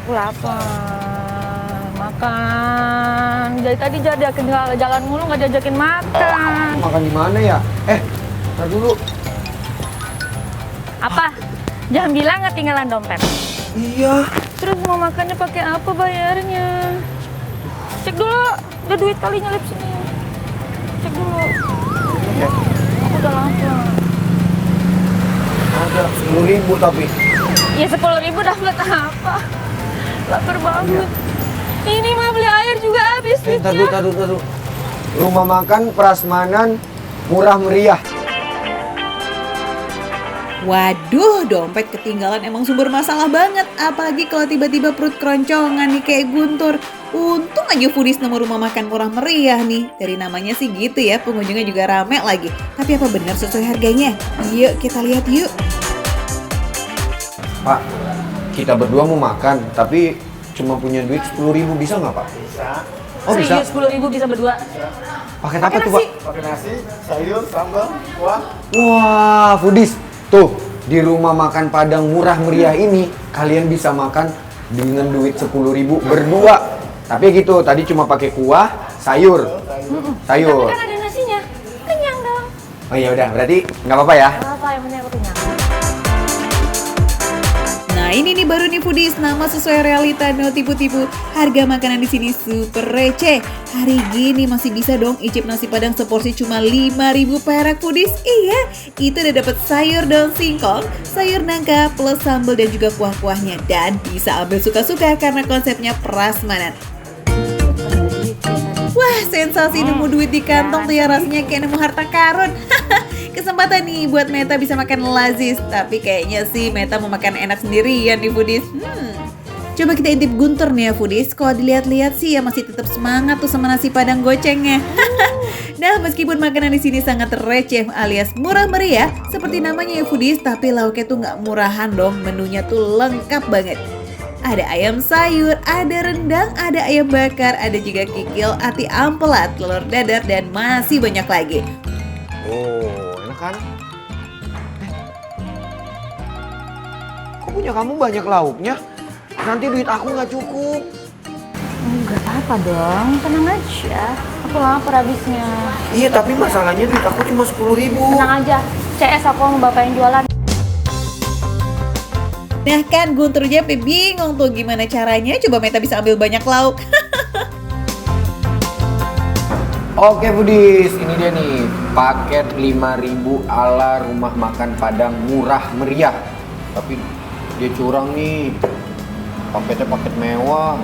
Aku lapar. Makan. Dari tadi diajakin jalan mulu nggak diajakin makan. Makan di mana ya? Ntar dulu. Apa? Jangan bilang ketinggalan dompet. Iya. Terus mau makannya pakai apa bayarnya? Cek dulu. Ada duit kali nyelip sini. Cek dulu. Ya. Aku udah lapar. Ada 10.000 tapi. Ya 10.000 dapat apa? Lapar banget. Ini mah beli air juga habis Taruh. Rumah makan prasmanan murah meriah. Waduh, dompet ketinggalan emang sumber masalah banget. Apalagi kalau tiba-tiba perut keroncongan nih kayak Guntur. Untung aja foodies nemu rumah makan murah meriah nih. Dari namanya sih gitu ya, pengunjungnya juga rame lagi. Tapi apa benar sesuai harganya? Yuk kita lihat yuk. Pak, kita berdua mau makan, tapi cuma punya duit 10.000, bisa nggak Pak? Bisa. Oh bisa? 10.000 bisa berdua. Pakai apa tuh Pak? Pakai nasi, sayur, sambal, kuah. Wah, foodies. Tuh, di rumah makan Padang murah meriah ini, kalian bisa makan dengan duit 10.000 berdua. Tapi gitu, tadi cuma pakai kuah, sayur. Sayur. Tapi kan ada nasinya. Kenyang dong. Oh iya udah, berarti nggak apa-apa ya? Apa yang penting aku kenyang. Nah ini nih baru nih foodies, nama sesuai realita, no tipu-tipu. Harga makanan di sini super receh. Hari gini masih bisa dong icip nasi padang seporsi cuma 5.000 perak foodies. Iya, itu udah dapet sayur daun singkong, sayur nangka, plus sambal dan juga kuah-kuahnya. Dan bisa ambil suka-suka karena konsepnya prasmanan. Wah, sensasi nemu duit di kantong tuh ya, rasanya kayak nemu harta karun. Kesempatan nih buat Meta bisa makan lazis. Tapi kayaknya sih Meta mau makan enak sendirian nih foodies. Coba kita intip Guntur nih ya foodies. Kalau dilihat-lihat sih ya masih tetap semangat tuh sama nasi padang gocengnya. Nah, meskipun makanan di sini sangat receh alias murah meriah seperti namanya ya foodies, tapi lauknya tuh nggak murahan dong. Menunya tuh lengkap banget. Ada ayam sayur, ada rendang, ada ayam bakar, ada juga kikil, ati ampelat, telur dadar, dan masih banyak lagi. Oh, enak kan? Kok punya kamu banyak lauknya? Nanti duit aku nggak cukup. Enggak apa-apa dong, tenang aja. Aku lapar habisnya. Iya, tapi masalahnya duit aku cuma 10.000. Tenang aja, CS aku sama bapak yang jualan. Nah kan Guntur aja bingung tuh gimana caranya coba Meta bisa ambil banyak lauk. Oke foodies, ini dia nih paket 5.000 ala rumah makan Padang murah meriah. Tapi dia curang nih, paketnya paket mewah.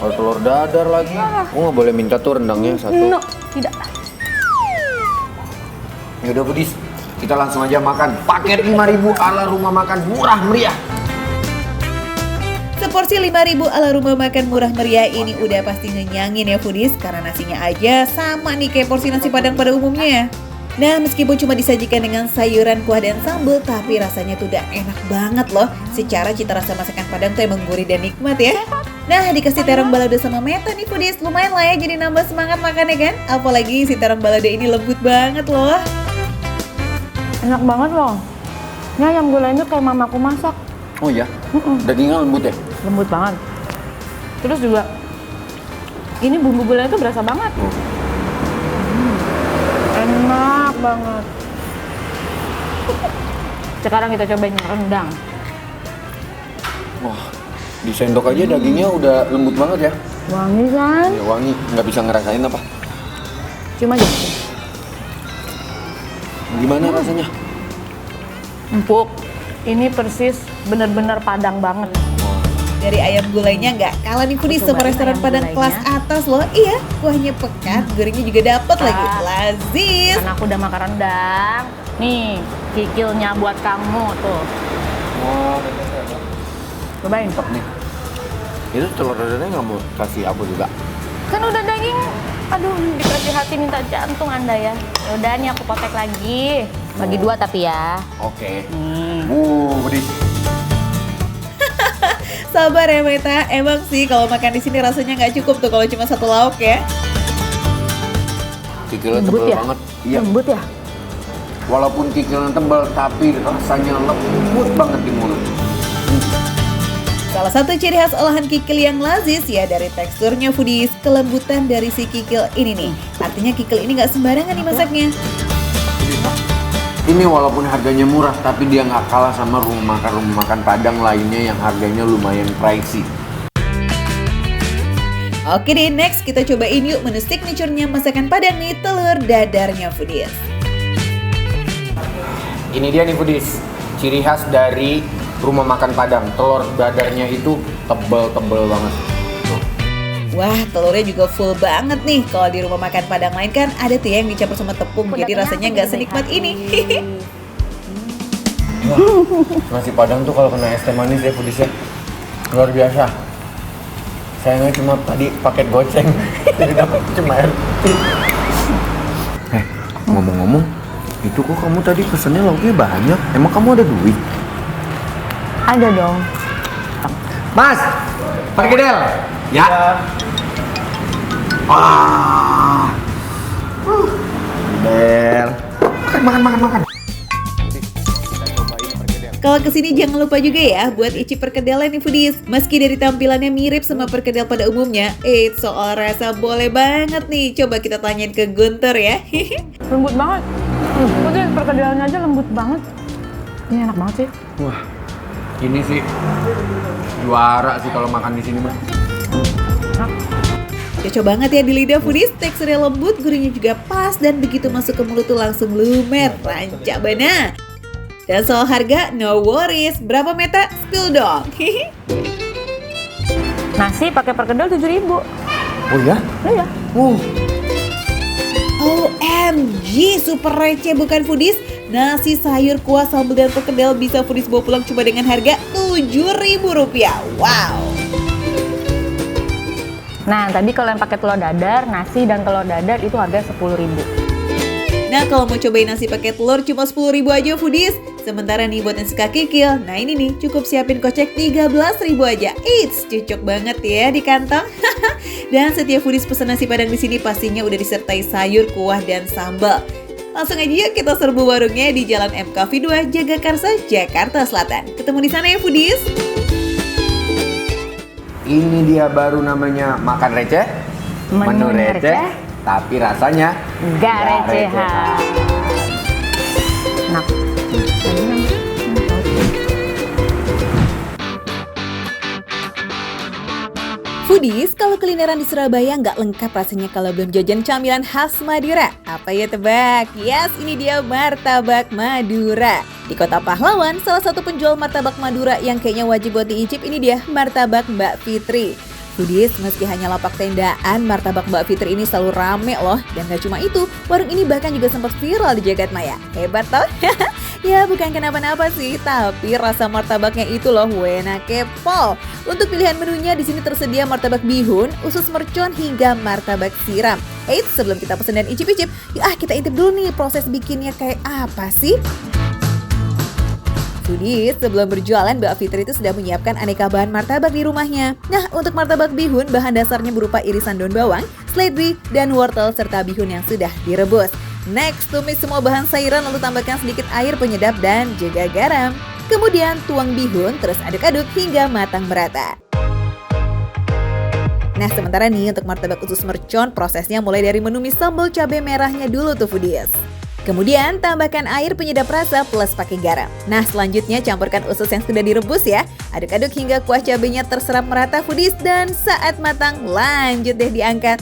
Kalau telur dadar lagi, aku nggak boleh minta tuh rendangnya satu. No, tidak. Yaudah foodies, kita langsung aja makan paket 5.000 ala rumah makan murah meriah. Seporsi 5.000 ala rumah makan murah meriah ini udah pasti ngenyangin ya foodies, karena nasinya aja sama nih kayak porsi nasi padang pada umumnya. Nah meskipun cuma disajikan dengan sayuran, kuah, dan sambal, tapi rasanya tuh udah enak banget loh. Secara cita rasa masakan Padang tuh emang gurih dan nikmat ya. Nah dikasih terong balado sama Meta nih foodies, lumayan lah ya jadi nambah semangat makannya kan. Apalagi si terong balado ini lembut banget loh. Enak banget loh. Ini ayam gulainya kayak mamaku masak. Oh iya? Dagingnya lembut ya? Lembut banget. Terus juga ini bumbu gulai itu berasa banget. Enak banget. Sekarang kita cobain yang rendang. Wah, di sendok aja dagingnya udah lembut banget ya? Wangi kan? Ya wangi, nggak bisa ngerasain apa. Cuma aja. Gimana rasanya? Empuk. Ini persis bener-bener Padang banget. Dari ayam gulainya nggak kalah nih foodies sama Cobain restoran ayam Padang gulainya. kelas atas loh. Iya, kuahnya pekat, gorengnya juga dapet lagi. Lazis. Karena aku udah makan rendang. Nih, kikilnya buat kamu tuh. Oh, Cobain. mantap nih. Itu telur dadarnya nggak mau kasih abu juga? Kan udah daging. Aduh, dikasih hati minta jantung Anda ya. Udah nih aku potek lagi. Bagi dua tapi ya. Oke. Nih. Foodies. Sabar ya Meta, emang sih kalau makan di sini rasanya nggak cukup tuh kalau cuma satu lauk ya. Kikilnya Lembut tebal ya? banget. Iya. Lembut ya? Walaupun kikilnya tebal, tapi rasanya lembut banget di mulut. Salah satu ciri khas olahan kikil yang lazis ya dari teksturnya foodies, kelembutan dari si kikil ini nih. Artinya kikil ini nggak sembarangan dimasaknya. Ini walaupun harganya murah, tapi dia nggak kalah sama rumah makan Padang lainnya yang harganya lumayan pricey. Oke deh, next kita cobain yuk menu signature-nya masakan Padang nih, telur dadarnya foodies. Ini dia nih foodies, ciri khas dari rumah makan Padang. Telur dadarnya itu tebel-tebel banget. Tuh. Wah, telurnya juga full banget nih. Kalau di rumah makan Padang lain kan ada tuh yang dicampur sama tepung, jadi rasanya nggak senikmat ini. Wah, nasi Padang tuh kalau kena es teh manis ya foodies ya, luar biasa. Sayangnya cuma tadi paket goceng, jadi dapat cuma air putih. Ngomong-ngomong, itu kok kamu tadi pesennya lauknya banyak? Emang kamu ada duit? Ada dong. Mas, perkedel. Ya. Wah. Perkedel. Makan. Kalau kesini jangan lupa juga ya buat icip perkedelan nih foodies. Meski dari tampilannya mirip sama perkedel pada umumnya, soal rasa boleh banget nih. Coba kita tanyain ke Guntur ya. Lembut banget. Udah perkedelannya aja lembut banget. Ini enak banget sih. Wah, ini sih juara sih kalau makan di sini mah. Cocok banget ya di lidah foodies, teksturnya lembut, gurihnya juga pas, dan begitu masuk ke mulut tuh langsung lumer, rancak bana. Dan soal harga, no worries. Berapa Meta? Spill dong. Nasi pakai perkedel 7.000. Oh ya? Iya. OMG, super receh bukan foodies? Nasi sayur kuah sambal dan perkedel bisa foodies bawa pulang cuma dengan harga Rp7.000. Wow. Nah, tadi kalau yang pakai telur dadar, nasi dan telur dadar itu harga 10.000. Nah, kalau mau cobain nasi pakai telur cuma 10.000 aja foodies. Sementara nih buat yang suka kikil, nah ini nih cukup siapin kocek 13.000 aja. Eits, cocok banget ya di kantong. Dan setiap foodies pesan nasi Padang di sini pastinya udah disertai sayur, kuah, dan sambal. Langsung aja yuk kita serbu warungnya di Jalan MKV 2, Jagakarsa, Jakarta Selatan. Ketemu di sana ya foodies. Ini dia baru namanya makan receh, menu receh, tapi rasanya Gak recehan. Enak. Foodies, kalau kulineran di Surabaya nggak lengkap rasanya kalau belum jajan camilan khas Madura. Apa ya tebak? Yes, ini dia martabak Madura. Di Kota Pahlawan, salah satu penjual martabak Madura yang kayaknya wajib buat diicip ini dia martabak Mbak Fitri. Foodies, meski hanya lapak tendaan, martabak Mbak Fitri ini selalu rame loh. Dan gak cuma itu, warung ini bahkan juga sempat viral di jagat maya. Hebat toh? Ya bukan kenapa-napa sih, tapi rasa martabaknya itu loh wena kepol. Untuk pilihan menunya di sini tersedia martabak bihun, usus mercon hingga martabak siram. Eits, sebelum kita pesen dan icip-icip, kita intip dulu nih proses bikinnya kayak apa sih? Foodies, sebelum berjualan Mbak Fitri itu sudah menyiapkan aneka bahan martabak di rumahnya. Nah, untuk martabak bihun, bahan dasarnya berupa irisan daun bawang, seledri, dan wortel serta bihun yang sudah direbus. Next, tumis semua bahan sayuran lalu tambahkan sedikit air penyedap dan juga garam. Kemudian tuang bihun, terus aduk-aduk hingga matang merata. Nah, sementara nih untuk martabak usus mercon, prosesnya mulai dari menumis sambal cabai merahnya dulu tuh foodies. Kemudian tambahkan air penyedap rasa plus pakai garam. Nah, selanjutnya campurkan usus yang sudah direbus ya. Aduk-aduk hingga kuah cabenya terserap merata foodies, dan saat matang lanjut deh diangkat.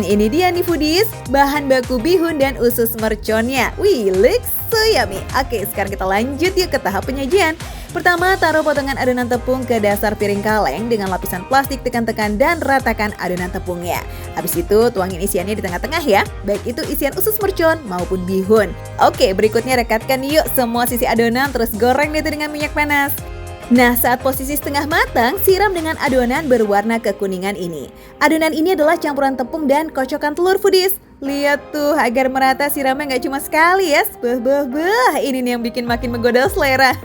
Ini dia nih foodies, bahan baku bihun dan usus merconnya. Wih, looks so yummy. Oke, sekarang kita lanjut yuk ke tahap penyajian. Pertama, taruh potongan adonan tepung ke dasar piring kaleng dengan lapisan plastik, tekan-tekan dan ratakan adonan tepungnya. Habis itu, tuangin isiannya di tengah-tengah ya, baik itu isian usus mercon maupun bihun. Oke, berikutnya rekatkan yuk semua sisi adonan, terus goreng deh dengan minyak panas. Nah, saat posisi setengah matang, siram dengan adonan berwarna kekuningan ini. Adonan ini adalah campuran tepung dan kocokan telur foodies. Lihat tuh, agar merata siramnya nggak cuma sekali ya. Ini nih yang bikin makin menggoda selera.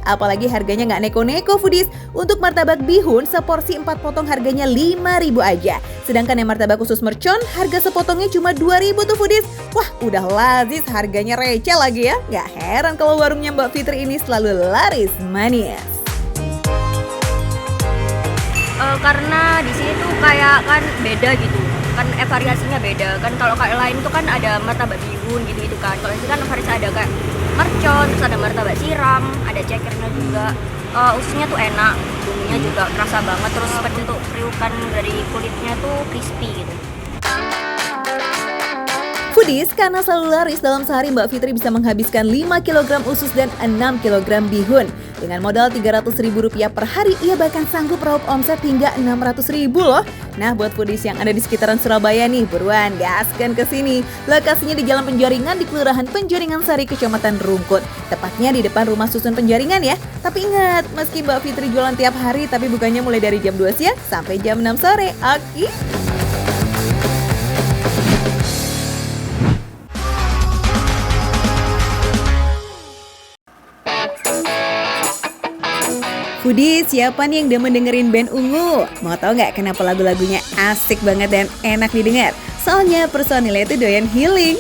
Apalagi harganya nggak neko-neko foodies. Untuk martabak bihun, seporsi 4 potong harganya 5.000 aja. Sedangkan yang martabak usus mercon, harga sepotongnya cuma 2.000 tuh foodies. Wah, udah lazis, harganya receh lagi ya. Nggak heran kalau warungnya Mbak Fitri ini selalu laris manis. Karena di sini tuh kayak kan beda gitu. Kan variasinya beda. Kan kalau kayak lain tuh kan ada martabak bihun gitu kan. Kalau di sini kan variasi ada kayak mercon, terus ada martabak siram, ada cekernya juga. Ususnya tuh enak, bumbunya juga kerasa banget. Terus bentuk kriukan dari kulitnya tuh crispy gitu. Foodies, karena selalu laris dalam sehari Mbak Fitri bisa menghabiskan 5 kg usus dan 6 kg bihun. Dengan modal Rp300.000 per hari, ia bahkan sanggup meraup omset hingga Rp600.000 loh. Nah, buat foodies yang ada di sekitaran Surabaya nih, buruan gaskan ke sini. Lokasinya di Jalan Penjaringan di Kelurahan Penjaringan Sari, Kecamatan Rungkut. Tepatnya di depan Rumah Susun Penjaringan ya. Tapi ingat, meski Mbak Fitri jualan tiap hari, tapi bukannya mulai dari jam 2 siang sampai jam 6 sore. Oke? Foodies, siapa nih yang demen dengerin band Ungu? Mau tau nggak kenapa lagu-lagunya asik banget dan enak didengar? Soalnya personilnya itu doyan healing.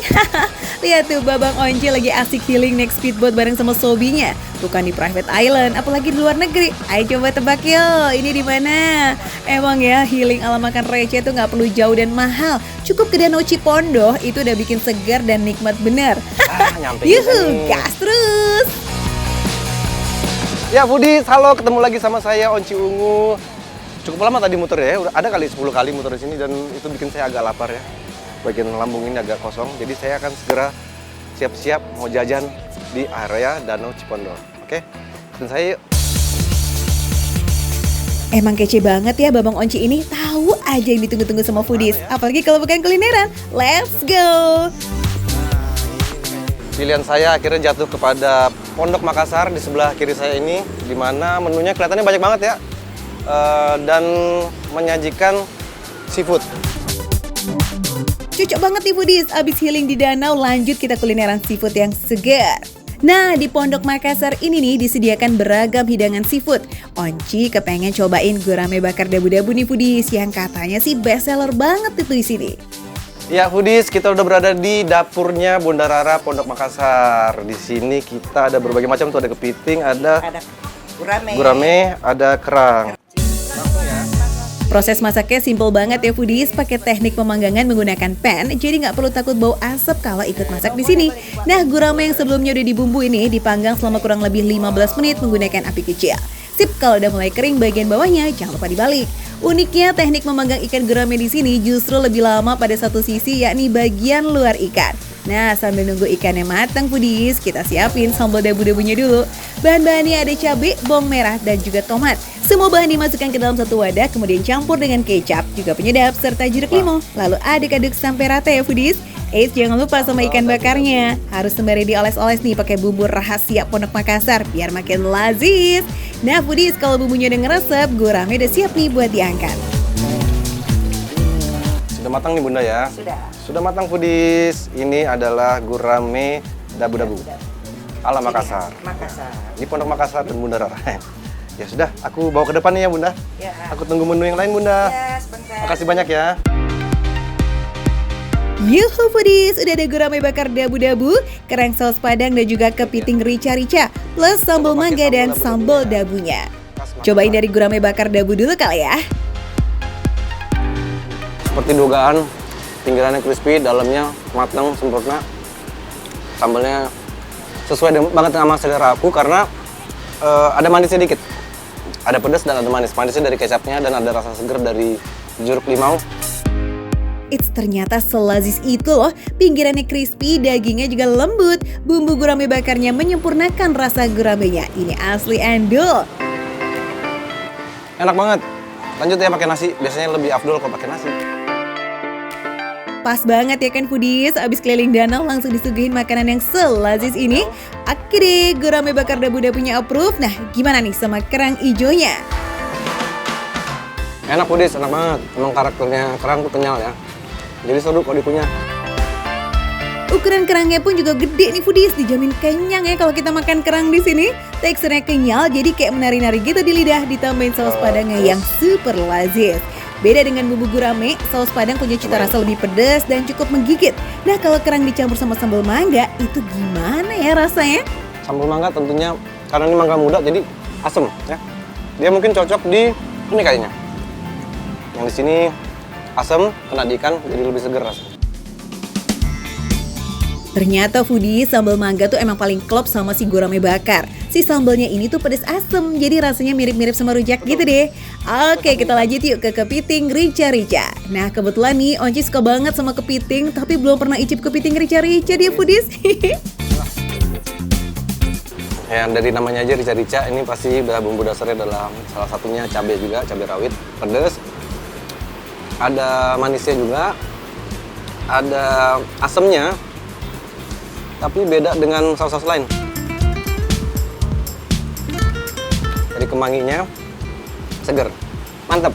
Lihat tuh, Babang Onci lagi asik healing naik speedboat bareng sama sobinya. Bukan di private island, apalagi di luar negeri. Ayo coba tebak yuk, ini di mana? Emang ya, healing ala makan receh tuh nggak perlu jauh dan mahal. Cukup ke Danau Cipondoh, itu udah bikin segar dan nikmat bener. Yuhu, gas terus! Ya Foodies, halo, ketemu lagi sama saya Onci Ungu. Cukup lama tadi muter ya, udah ada kali 10 kali muter di sini dan itu bikin saya agak lapar ya. Bagian lambung ini agak kosong, jadi saya akan segera siap-siap mau jajan di area Danau Cipondoh. Oke, dan saya yuk. Emang kece banget ya Babang Onci ini, tahu aja yang ditunggu-tunggu sama Foodies. Apalagi kalau bukan kulineran. Let's go! Pilihan saya akhirnya jatuh kepada Pondok Makassar di sebelah kiri saya ini, di mana menunya kelihatannya banyak banget ya, dan menyajikan seafood. Cocok banget nih Foodies, abis healing di danau lanjut kita kulineran seafood yang segar. Nah, di Pondok Makassar ini nih disediakan beragam hidangan seafood. Onci kepengen cobain gurame bakar dabu-dabu nih Foodies, yang katanya sih best seller banget itu di sini. Ya Foodies, kita udah berada di dapurnya Bunda Rara Pondok Makassar. Di sini kita ada berbagai macam tuh, ada kepiting, ada gurame, ada kerang. Proses masaknya simple banget ya Foodies, pakai teknik pemanggangan menggunakan pan, jadi nggak perlu takut bau asap kalau ikut masak di sini. Nah, gurame yang sebelumnya udah dibumbu ini dipanggang selama kurang lebih 15 menit menggunakan api kecil. Sip, kalau udah mulai kering bagian bawahnya jangan lupa dibalik. Uniknya teknik memanggang ikan gurame di sini justru lebih lama pada satu sisi, yakni bagian luar ikan. Nah, sambil nunggu ikannya matang Foodies, kita siapin sambal dabu-dabunya dulu. Bahan-bahannya ada cabai, bawang merah, dan juga tomat. Semua bahan dimasukkan ke dalam satu wadah, kemudian campur dengan kecap, juga penyedap, serta jeruk limau. Lalu aduk-aduk sampai rata ya Foodies. Jangan lupa sama ikan bakarnya. Harus sembari dioles-oles nih pakai bumbu rahasia Pondok Makassar biar makin lazis. Nah Foodies, kalau bumbunya udah ngeresep, gurame udah siap nih buat diangkat. Sudah matang nih Bunda ya? Sudah matang Foodies. Ini adalah gurame dabu-dabu ala Makassar. Di Pondok Makassar dan Bunda Rara. Ya sudah, aku bawa ke depan nih ya Bunda. Aku tunggu menu yang lain Bunda. Makasih banyak ya. Yuhu Foodies, udah ada gurame bakar dabu-dabu, kerang saus padang dan juga kepiting rica-rica, plus sambal mangga dan sambal dabunya. Cobain dari gurame bakar dabu dulu kali ya. Seperti dugaan, pinggirannya crispy, dalamnya matang sempurna. Sambalnya sesuai banget sama selera aku karena ada manisnya dikit. Ada pedas dan ada manis. Manisnya dari kecapnya dan ada rasa seger dari jeruk limau. Ternyata selazis itu loh, pinggirannya crispy, dagingnya juga lembut. Bumbu gurame bakarnya menyempurnakan rasa guramenya. Ini asli endul. Enak banget. Lanjut ya pakai nasi. Biasanya lebih afdol kalau pakai nasi. Pas banget ya kan Foodies, abis keliling danau langsung disuguhin makanan yang selazis ini. Oke deh, gurame bakar dabu-dabunya approve. Nah, gimana nih sama kerang ijonya? Enak Foodies, enak banget. Emang karakternya kerang tuh kenyal ya. Jadi seru kalau dikunyah. Ukuran kerangnya pun juga gede nih Foodies, dijamin kenyang ya kalau kita makan kerang di sini. Teksturnya kenyal, jadi kayak menari-nari gitu di lidah, ditambahin saus padangnya yang super lazis. Beda dengan bumbu gurame, saus padang punya cita rasa lebih pedas dan cukup menggigit. Nah, kalau kerang dicampur sama sambal mangga, itu gimana ya rasanya? Sambal mangga tentunya karena ini mangga muda jadi asem ya. Dia mungkin cocok di ini kayaknya. Yang di sini asam, kena di ikan jadi lebih seger rasanya. Ternyata foodie, sambal mangga tuh emang paling klop sama si gurame bakar. Si sambalnya ini tuh pedes asem, jadi rasanya mirip-mirip sama rujak gitu deh. Oke, kita lanjut yuk ke kepiting rica-rica. Nah, kebetulan nih Onci suka banget sama kepiting, tapi belum pernah icip kepiting rica-rica dia foodies. Ya, dari namanya aja rica-rica, ini pasti bumbu dasarnya dalam salah satunya cabai juga, cabai rawit, pedas. Ada manisnya juga, ada asamnya, tapi beda dengan saus-saus lain. Dari kemanginya, seger, mantap.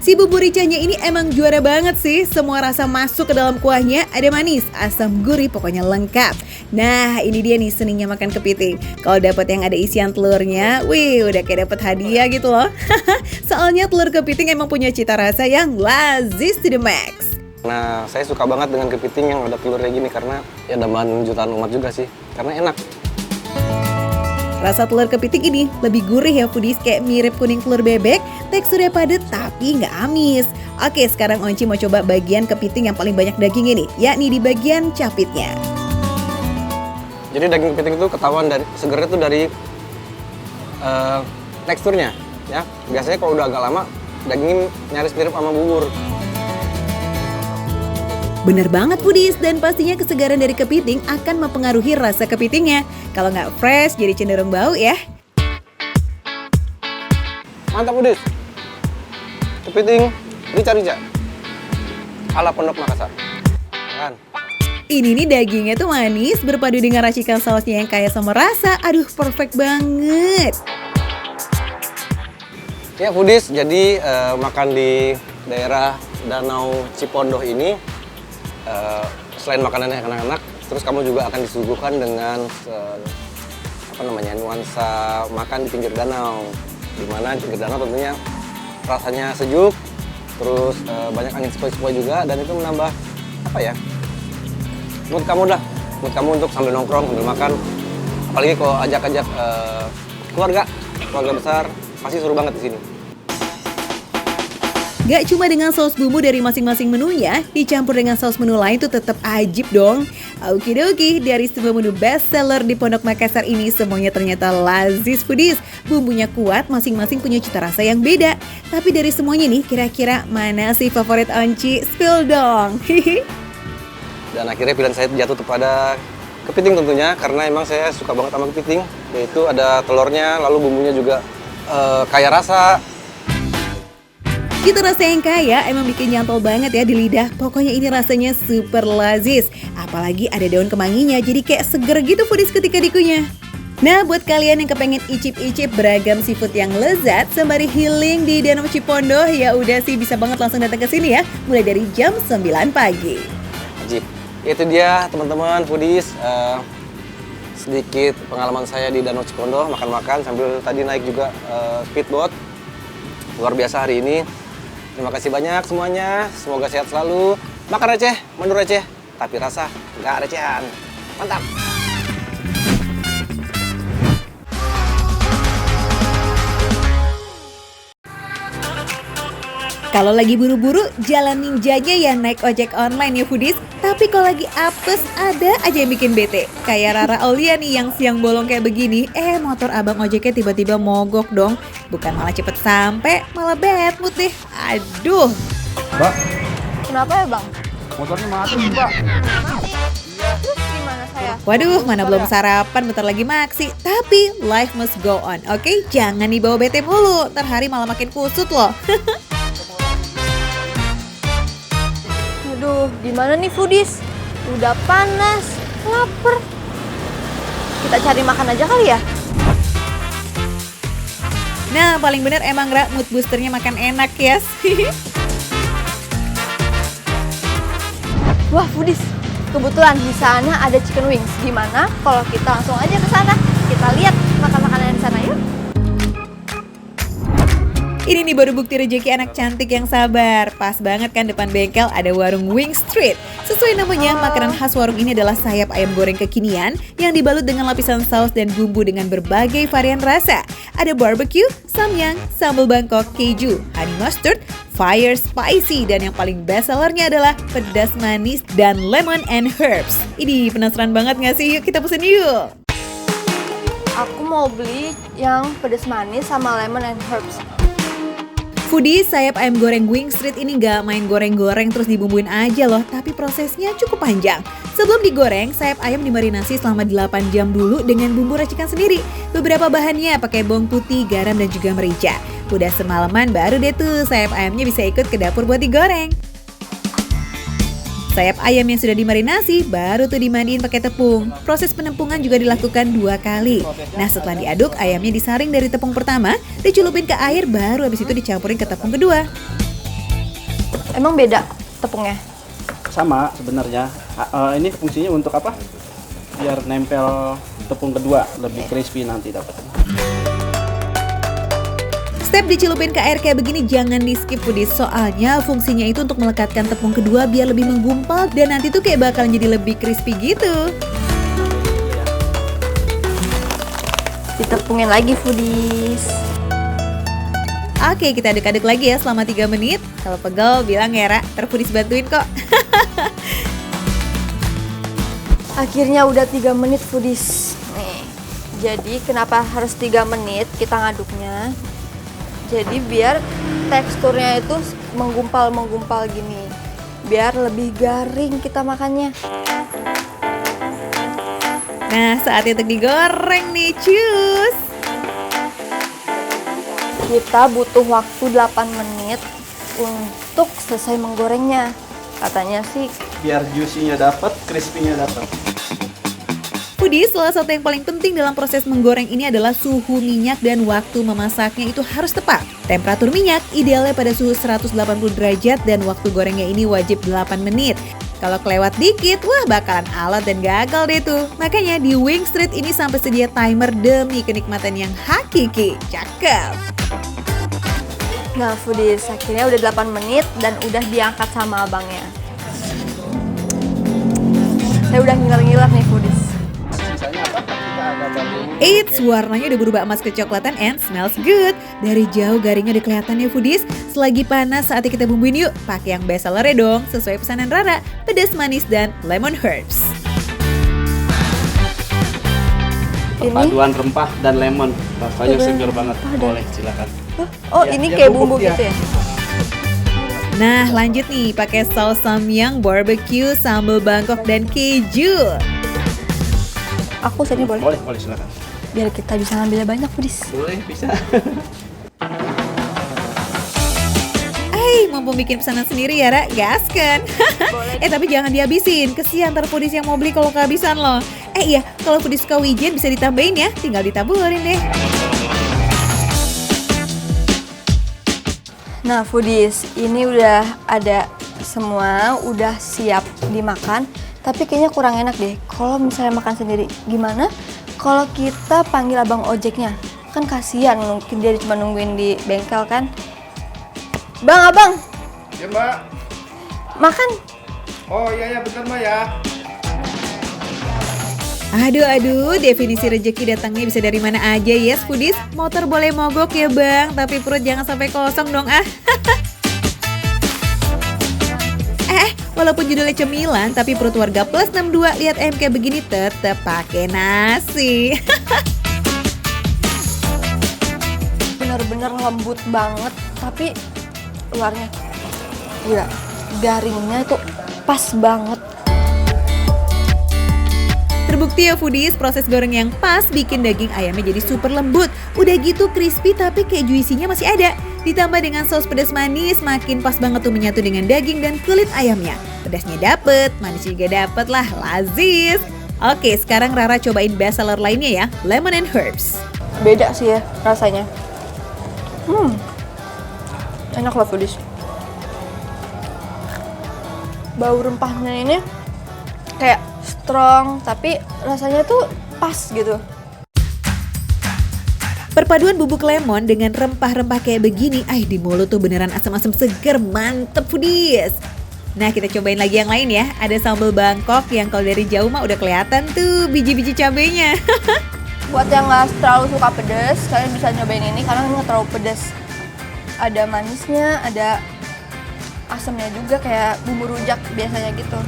Si bumbu ricanya ini emang juara banget sih. Semua rasa masuk ke dalam kuahnya. Ada manis, asam, gurih, pokoknya lengkap. Nah, ini dia nih seninya makan kepiting. Kalau dapat yang ada isian telurnya, wih, udah kayak dapat hadiah gitu loh. Soalnya telur kepiting emang punya cita rasa yang lazis to the max. Nah, saya suka banget dengan kepiting yang ada telurnya gini karena ya dambaan jutaan umat juga sih. Karena enak. Rasa telur kepiting ini lebih gurih ya foodies, kayak mirip kuning telur bebek, teksturnya padat tapi nggak amis. Oke, sekarang Onci mau coba bagian kepiting yang paling banyak daging ini, yakni di bagian capitnya. Jadi daging kepiting itu ketahuan dari segernya tuh dari teksturnya, ya. Biasanya kalau udah agak lama dagingnya nyaris mirip sama bubur. Bener banget foodies, dan pastinya kesegaran dari kepiting akan mempengaruhi rasa kepitingnya. Kalau nggak fresh jadi cenderung bau ya. Mantap foodies. Kepiting rica-rica ala Pondok Makassar. Kan? Ini nih dagingnya tuh manis, berpadu dengan racikan sausnya yang kaya sama rasa. Aduh, perfect banget. Ya foodies, jadi makan di daerah Danau Cipondoh ini selain makanannya enak-enak, terus kamu juga akan disuguhkan dengan nuansa makan di pinggir danau, dimana pinggir danau tentunya rasanya sejuk, terus banyak angin sepoi-sepoi juga, dan itu menambah mood kamu untuk sambil nongkrong, sambil makan, apalagi kalau ajak-ajak keluarga besar, pasti seru banget di sini. Gak cuma dengan saus bumbu dari masing-masing menunya, dicampur dengan saus menu lain tuh tetap ajib dong. Okidoki, dari sebuah menu best seller di Pondok Makassar ini semuanya ternyata lazis foodies. Bumbunya kuat, masing-masing punya cita rasa yang beda. Tapi dari semuanya nih, kira-kira mana sih favorit Onci? Spill dong. Dan akhirnya pilihan saya jatuh kepada kepiting tentunya, karena emang saya suka banget sama kepiting. Yaitu ada telurnya, lalu bumbunya juga kaya rasa. Cita rasa yang kaya emang bikin nyantol banget ya di lidah. Pokoknya ini rasanya super lazis. Apalagi ada daun kemanginya, jadi kayak seger gitu foodies ketika dikunyah. Nah, buat kalian yang kepengen icip-icip beragam seafood yang lezat sembari healing di Danau Cipondoh, ya udah sih bisa banget langsung datang ke sini ya, mulai dari jam 9 pagi. Ajib. Itu dia teman-teman foodies, sedikit pengalaman saya di Danau Cipondoh, makan-makan sambil tadi naik juga speedboat. Luar biasa hari ini. Terima kasih banyak semuanya, semoga sehat selalu. Makan receh, menu receh, tapi rasa nggak recehan. Mantap! Kalau lagi buru-buru, jalan ninjanya ya naik ojek online ya foodies. Tapi kalau lagi apes, ada aja yang bikin bete. Kayak Rara Aulia nih yang siang bolong kayak begini. Motor abang ojeknya tiba-tiba mogok dong. Bukan malah cepet sampai, malah bad mood deh. Aduh. Mbak, Kenapa ya bang? motornya mati nih, Mbak. Terus gimana saya? Waduh, mana belum sarapan, bentar lagi maksi. Tapi life must go on, oke? Jangan dibawa bete mulu, ntar hari malah makin kusut loh. Aduh, gimana nih foodies? Udah panas, lapar. Kita cari makan aja kali ya? Nah, paling bener emang Ra, mood boosternya makan enak ya. Wah foodies, kebetulan di sana ada chicken wings. Gimana kalau kita langsung aja ke sana? Kita lihat makan makanan di sana yuk. Ini nih baru bukti rejeki anak cantik yang sabar. Pas banget kan depan bengkel ada warung Wing Street. Sesuai namanya, makanan khas warung ini adalah sayap ayam goreng kekinian yang dibalut dengan lapisan saus dan bumbu dengan berbagai varian rasa. Ada barbecue, samyang, sambal Bangkok, keju, honey mustard, fire spicy, dan yang paling best sellernya adalah pedas manis dan lemon and herbs. Ini penasaran banget gak sih? Yuk kita pesen yuk! Aku mau beli yang pedas manis sama lemon and herbs. Foodies, sayap ayam goreng Wing Street ini gak main goreng-goreng terus dibumbuin aja loh, tapi prosesnya cukup panjang. Sebelum digoreng, sayap ayam dimarinasi selama 8 jam dulu dengan bumbu racikan sendiri. Beberapa bahannya pakai bawang putih, garam, dan juga merica. Udah semalaman baru deh tuh sayap ayamnya bisa ikut ke dapur buat digoreng. Sayap ayam yang sudah dimarinasi baru tuh dimandiin pakai tepung. Proses penempungan juga dilakukan 2 kali. Nah setelah diaduk, ayamnya disaring dari tepung pertama, dicelupin ke air, baru habis itu dicampurin ke tepung kedua. Emang beda tepungnya? Sama sebenarnya. Ini fungsinya untuk apa? Biar nempel tepung kedua, lebih crispy nanti dapatnya. Step dicelupin ke air kayak begini jangan di skip foodies, soalnya fungsinya itu untuk melekatkan tepung kedua biar lebih menggumpal dan nanti tuh kayak bakal jadi lebih crispy gitu. Ditepungin lagi foodies. Oke, kita aduk-aduk lagi ya selama 3 menit. Kalau pegel bilang ya Ra, ntar foodies bantuin kok. Akhirnya udah 3 menit foodies. Nih. Jadi kenapa harus 3 menit kita ngaduknya? Jadi biar teksturnya itu menggumpal gini. Biar lebih garing kita makannya. Nah, saatnya untuk digoreng nih, cus. Kita butuh waktu 8 menit untuk selesai menggorengnya. Katanya sih Biar juicy-nya dapat, crispy-nya dapat. Foodies, salah satu yang paling penting dalam proses menggoreng ini adalah suhu minyak dan waktu memasaknya itu harus tepat. Temperatur minyak idealnya pada suhu 180 derajat dan waktu gorengnya ini wajib 8 menit. Kalau kelewat dikit, wah bakalan alot dan gagal deh tuh. Makanya di Wing Street ini sampai sedia timer demi kenikmatan yang hakiki. Cakep! Nah foodies, akhirnya udah 8 menit dan udah diangkat sama abangnya. Saya udah ngiler-ngiler nih foodies. Eits, warnanya udah berubah emas kecoklatan and smells good. Dari jauh garingnya udah kelihatan ya foodies. Selagi panas saatnya kita bumbuin yuk. Pakai yang best seller dong, sesuai pesanan Rara. Pedas manis dan lemon herbs. Perpaduan rempah dan lemon, rasanya segar banget. Boleh, silakan. Oh Ya, ini ya, kayak bubuk bumbu ya. gitu ya? Nah lanjut nih, pakai saus samyang, barbecue, sambal Bangkok, dan keju. Aku sini boleh? Boleh, silakan. Biar kita bisa ngambilnya banyak foodies. Boleh, bisa. Mumpung bikin pesanan sendiri ya Ra, gaskan. Tapi jangan dihabisin, kesian ntar foodies yang mau beli kalau kehabisan loh. Iya, kalau foodies suka wijen bisa ditambahin ya, tinggal ditaburin deh. Nah foodies, ini udah ada semua, udah siap dimakan. Tapi kayaknya kurang enak deh kalau misalnya makan sendiri. Gimana kalau kita panggil abang ojeknya? Kan kasihan, mungkin dia cuma nungguin di bengkel kan. Bang, abang, Ya mbak. makan. Oh iya bentar mbak ya. Aduh, definisi rejeki datangnya bisa dari mana aja yes foodies. Motor boleh mogok ya bang, tapi perut jangan sampai kosong dong ah. Walaupun judulnya cemilan, tapi perut warga plus 62 lihat MK begini tetep pakai nasi. Bener-bener lembut banget, tapi luarnya gila, garingnya itu pas banget. Terbukti ya foodies, proses goreng yang pas bikin daging ayamnya jadi super lembut. Udah gitu crispy tapi kayak juicy-nya masih ada. Ditambah dengan saus pedas manis, makin pas banget tuh menyatu dengan daging dan kulit ayamnya. Pedasnya dapet, manis juga dapet lah, lazis. Oke, sekarang Rara cobain best seller lainnya ya, lemon and herbs. Beda sih ya rasanya. Enak lah foodies. Bau rempahnya ini kayak strong, tapi rasanya tuh pas gitu. Perpaduan bubuk lemon dengan rempah-rempah kayak begini, di mulut tuh beneran asam-asam seger, mantep foodies. Nah kita cobain lagi yang lain ya, ada sambal Bangkok yang kalau dari jauh mah udah kelihatan tuh biji-biji cabenya. Buat yang nggak terlalu suka pedas, kalian bisa nyobain ini karena nggak terlalu pedas. Ada manisnya, ada asamnya juga kayak bumbu rujak biasanya gitu.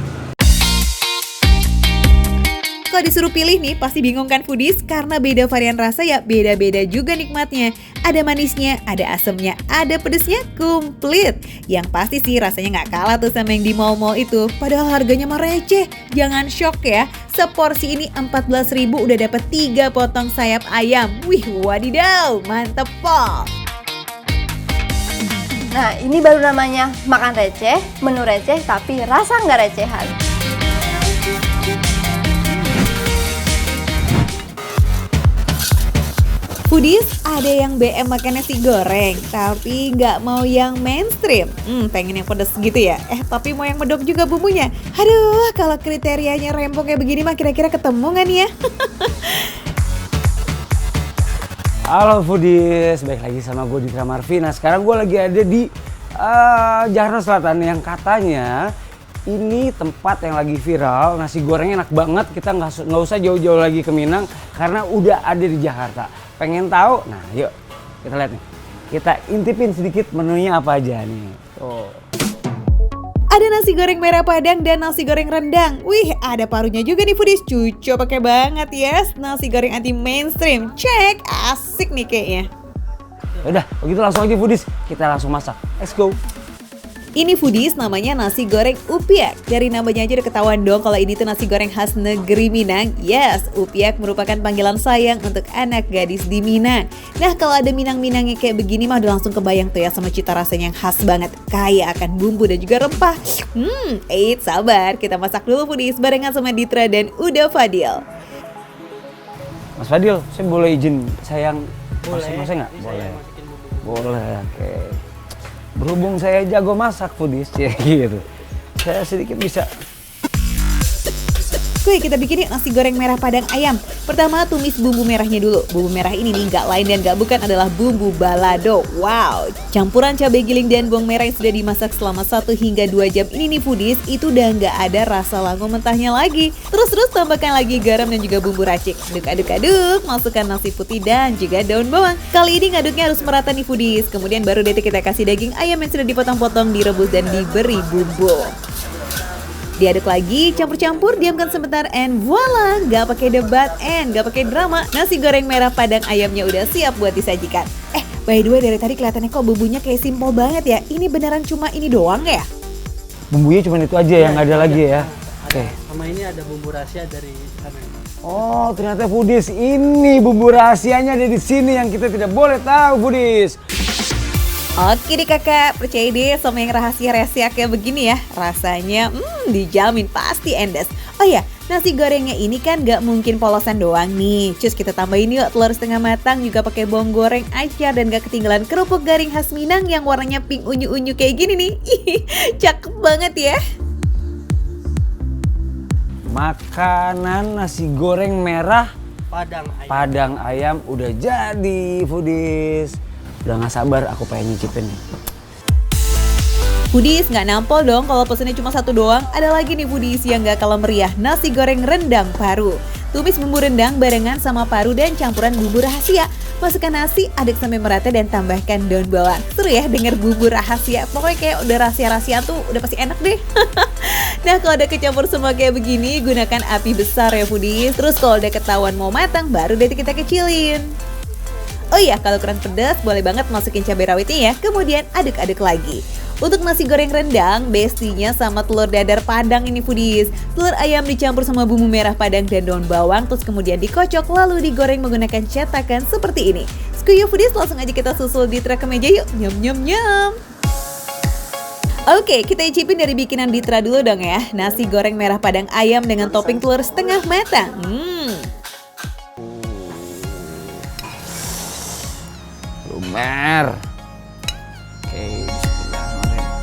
Kalau disuruh pilih nih pasti bingung kan foodies karena beda varian rasa ya beda-beda juga nikmatnya. Ada manisnya, ada asamnya, ada pedesnya, komplit. Yang pasti sih rasanya nggak kalah tuh sama yang di mall-mall itu. Padahal harganya mah receh. Jangan shock ya, seporsi ini 14.000 udah dapet 3 potong sayap ayam. Wih wadidaw, mantep pol. Nah ini baru namanya makan receh, menu receh tapi rasa nggak recehan. Foodies, ada yang BM makan nasi goreng, tapi nggak mau yang mainstream. Pengen yang pedas gitu ya? Tapi mau yang medok juga bumbunya. Aduh, kalau kriterianya rempong kayak begini mah kira-kira ketemu nggak nih ya? Halo Foodies, balik lagi sama gue Ditra Marvina. Sekarang gue lagi ada di Jakarta Selatan yang katanya ini tempat yang lagi viral, nasi gorengnya enak banget. Kita nggak usah jauh-jauh lagi ke Minang karena udah ada di Jakarta. Pengen tahu? Nah yuk kita lihat nih. Kita intipin sedikit menunya apa aja nih. Tuh. Ada nasi goreng merah Padang dan nasi goreng rendang. Wih, ada parunya juga nih Foodies. Cucu pakai banget ya. Nasi goreng anti mainstream. Cek, asik nih kayaknya. Udah, begitu langsung aja Foodies. Kita langsung masak. Let's go. Ini Foodies namanya nasi goreng upiak. Dari namanya aja udah ketahuan dong kalau ini tuh nasi goreng khas negeri Minang. Yes, upiak merupakan panggilan sayang untuk anak gadis di Minang. Nah kalau ada Minang-Minangnya kayak begini mah udah langsung kebayang tuh ya sama cita rasanya yang khas banget. Kaya akan bumbu dan juga rempah. Sabar, kita masak dulu Foodies barengan sama Ditra dan Uda Fadil. Mas Fadil, saya boleh izin sayang masak nggak? Boleh. Boleh, oke. Berhubung saya jago masak Foodies ya gitu. Saya sedikit bisa. Oke, kita bikin nasi goreng merah Padang ayam. Pertama tumis bumbu merahnya dulu. Bumbu merah ini nih nggak lain dan nggak bukan adalah bumbu balado. Wow, campuran cabai giling dan bawang merah yang sudah dimasak selama 1 hingga 2 jam ini nih Foodies, itu udah nggak ada rasa lango mentahnya lagi. Terus tambahkan lagi garam dan juga bumbu racik. Aduk-aduk, masukkan nasi putih dan juga daun bawang. Kali ini ngaduknya harus merata nih Foodies. Kemudian baru deh kita kasih daging ayam yang sudah dipotong-potong, direbus dan diberi bumbu. Diaduk lagi, campur-campur, diamkan sebentar, and voila, nggak pakai debat, and nggak pakai drama, nasi goreng merah Padang ayamnya udah siap buat disajikan. By the way, dari tadi kelihatannya kok bumbunya kayak simpel banget ya. Ini beneran cuma ini doang ya? Bumbunya cuma itu aja yang nggak ada lagi ya. Oke. Sama ini ada bumbu rahasia dari sana. Oh, ternyata Foodies ini bumbu rahasianya ada di sini yang kita tidak boleh tahu Foodies. Oke deh kakak, percaya deh sama yang rahasia-rahasia kayak begini ya. Rasanya dijamin pasti endes. Oh ya, nasi gorengnya ini kan gak mungkin polosan doang nih. Cus kita tambahin yuk telur setengah matang, juga pakai bawang goreng acar dan gak ketinggalan kerupuk garing khas Minang yang warnanya pink unyu-unyu kayak gini nih. Cakep banget ya. Makanan nasi goreng merah Padang ayam. ayam udah jadi Foodies. Udah gak sabar aku pengen nyicipin nih. Foodies nggak nampol dong kalau pesennya cuma satu doang. Ada lagi nih Foodies yang nggak kalah meriah, nasi goreng rendang paru. Tumis bumbu rendang barengan sama paru dan campuran bumbu rahasia. Masukkan nasi, aduk sampai merata dan tambahkan daun bawang. Seru ya denger bumbu rahasia. Pokoknya kayak udah rahasia-rahasia tuh udah pasti enak deh. Nah kalau udah kecampur semua kayak begini, gunakan api besar ya Foodies. Terus kalau udah ketahuan mau matang, baru deh kita kecilin. Oh iya, kalau kurang pedas boleh banget masukin cabai rawitnya ya, kemudian aduk-aduk lagi. Untuk nasi goreng rendang, bestinya sama telur dadar Padang ini Foodies. Telur ayam dicampur sama bumbu merah Padang dan daun bawang, terus kemudian dikocok lalu digoreng menggunakan cetakan seperti ini. Skuyo Foodies, langsung aja kita susul Ditra ke meja yuk, nyam. Oke, kita icipin dari bikinan Ditra dulu dong ya. Nasi goreng merah Padang ayam dengan topping telur setengah matang. Lumer. Oke, bismillahirrahmanirrahim.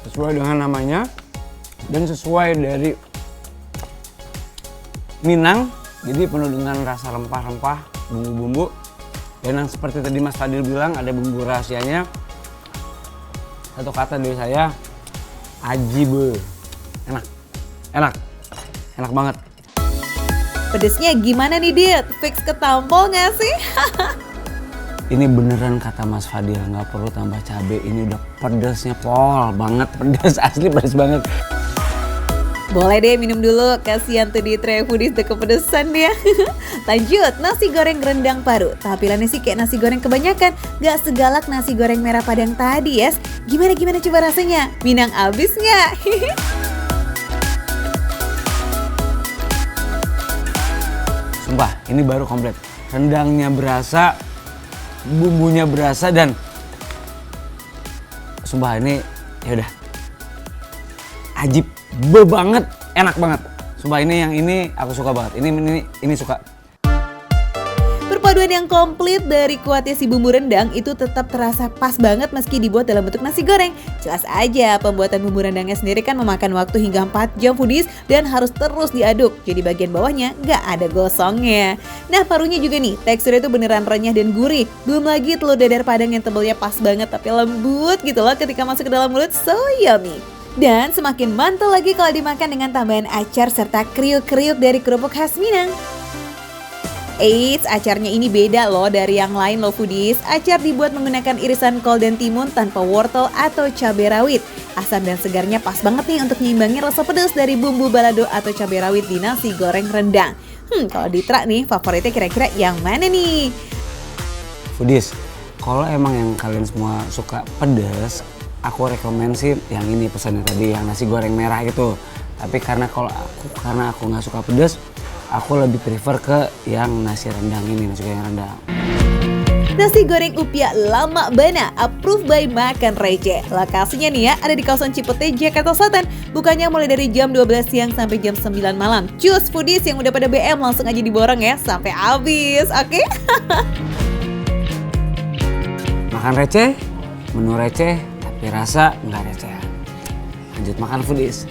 Sesuai dengan namanya dan sesuai dari Minang, jadi penuh dengan rasa rempah-rempah, bumbu-bumbu. Dan yang seperti tadi Mas Fadil bilang, ada bumbu rahasianya. Satu kata dari saya, ajibe. Enak banget. Pedesnya gimana nih Dit? Fix ketampol nggak sih? Ini beneran kata Mas Fadil, nggak perlu tambah cabai. Ini udah pedesnya pol banget, pedes asli pedes banget. Boleh deh minum dulu, kasihan tuh di tray foodies udah kepedesan ya. Lanjut, nasi goreng rendang paru. Tampilannya sih kayak nasi goreng kebanyakan, gak segalak nasi goreng merah padang tadi ya. Gimana coba rasanya? Minang abis nggak? Sumpah, ini baru komplit. Rendangnya berasa, bumbunya berasa, dan sumpah ini ya udah ajib banget, enak banget. Sumpah ini yang ini aku suka banget. Ini suka. Perpaduan yang komplit dari kuatnya si bumbu rendang itu tetap terasa pas banget meski dibuat dalam bentuk nasi goreng. Jelas aja pembuatan bumbu rendangnya sendiri kan memakan waktu hingga 4 jam foodies dan harus terus diaduk. Jadi bagian bawahnya nggak ada gosongnya. Nah parunya juga nih, teksturnya itu beneran renyah dan gurih. Belum lagi telur dadar padang yang tebelnya pas banget tapi lembut gitu loh ketika masuk ke dalam mulut, so yummy. Dan semakin mantul lagi kalau dimakan dengan tambahan acar serta kriuk-kriuk dari kerupuk khas Minang. Eits, acarnya ini beda loh dari yang lain loh foodies. Acar dibuat menggunakan irisan kol dan timun tanpa wortel atau cabai rawit. Asam dan segarnya pas banget nih untuk nyimbangin rasa pedas dari bumbu balado atau cabai rawit di nasi goreng rendang. Kalau Ditra nih favoritnya kira-kira yang mana nih? Foodies, kalau emang yang kalian semua suka pedas, aku rekomen sih yang ini pesannya tadi, yang nasi goreng merah itu. Tapi karena aku nggak suka pedas, aku lebih prefer ke yang nasi rendang ini, nasi goreng rendang. Nasi goreng upia Lama Bana, approved by Makan Receh. Lokasinya nih ya, ada di kawasan Cipete, Jakarta Selatan. Bukanya mulai dari jam 12 siang sampai jam 9 malam. Cus foodies yang udah pada BM langsung aja diborong ya, sampai habis, oke? Makan receh, menu receh, tapi rasa nggak receh. Lanjut makan foodies.